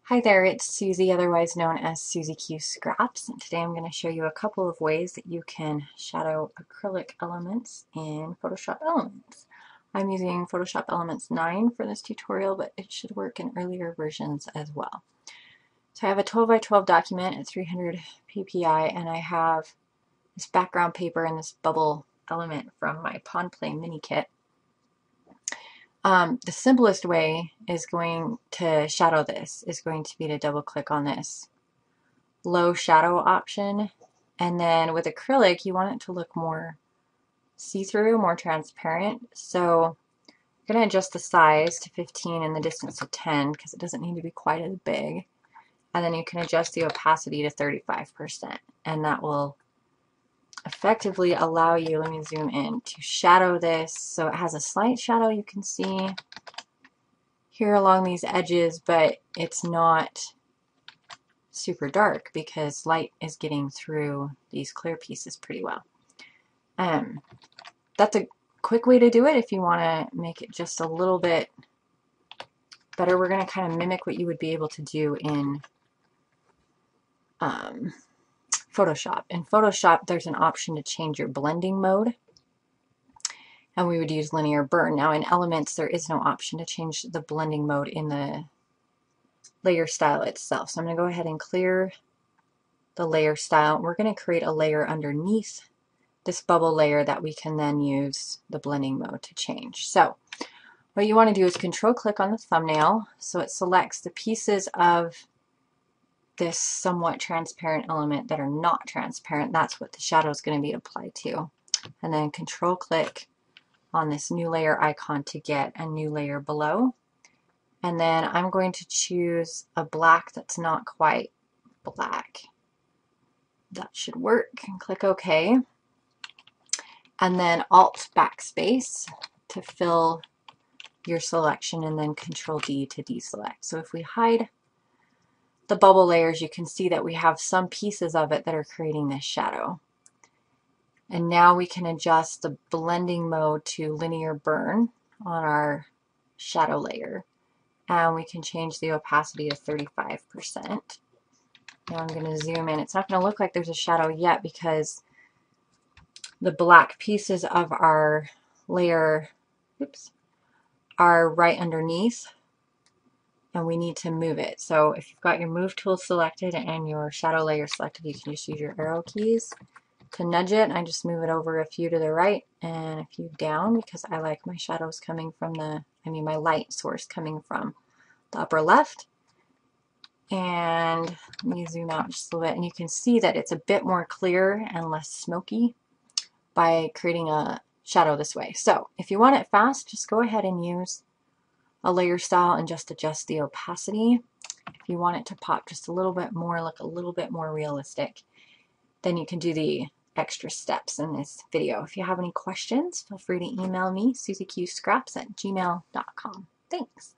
Hi there, it's Susie, otherwise known as Susie Q Scraps, and today I'm going to show you a couple of ways that you can shadow acrylic elements in Photoshop Elements. I'm using Photoshop Elements 9 for this tutorial, but it should work in earlier versions as well. So I have a 12 by 12 document at 300 ppi, and I have this background paper and this bubble element from my Pond Play mini kit. The simplest way is going to shadow this is going to be to double click on this low shadow option, and then with acrylic you want it to look more see-through, more transparent. So I'm going to adjust the size to 15 and the distance to 10 because it doesn't need to be quite as big, and then you can adjust the opacity to 35%, and that will effectively allow you, let me zoom in, to shadow this. So it has a slight shadow you can see here along these edges, but it's not super dark because light is getting through these clear pieces pretty well. That's a quick way to do it if you want to make it just a little bit better. We're going to kind of mimic what you would be able to do in Photoshop. In Photoshop, there's an option to change your blending mode, and we would use linear burn. Now in Elements, there is no option to change the blending mode in the layer style itself. So I'm going to go ahead and clear the layer style. We're going to create a layer underneath this bubble layer that we can then use the blending mode to change. So what you want to do is control click on the thumbnail so it selects the pieces of this somewhat transparent element that are not transparent. That's what the shadow is going to be applied to. And then control click on this new layer icon to get a new layer below. And then I'm going to choose a black that's not quite black. That should work. And click OK. And then Alt backspace to fill your selection, and then Control D to deselect. So if we hide the bubble layers, you can see that we have some pieces of it that are creating this shadow. And now we can adjust the blending mode to linear burn on our shadow layer. And we can change the opacity to 35%. Now I'm going to zoom in. It's not going to look like there's a shadow yet because the black pieces of our layer, are right underneath, and we need to move it. So if you've got your move tool selected and your shadow layer selected, you can just use your arrow keys to nudge it. I just move it over a few to the right and a few down because I like my shadows coming from my light source coming from the upper left. And let me zoom out just a little bit, and you can see that it's a bit more clear and less smoky by creating a shadow this way. So if you want it fast, just go ahead and use a layer style and just adjust the opacity. If you want it to pop just a little bit more, look a little bit more realistic, then you can do the extra steps in this video. If you have any questions, feel free to email me, susieqscraps@gmail.com. Thanks.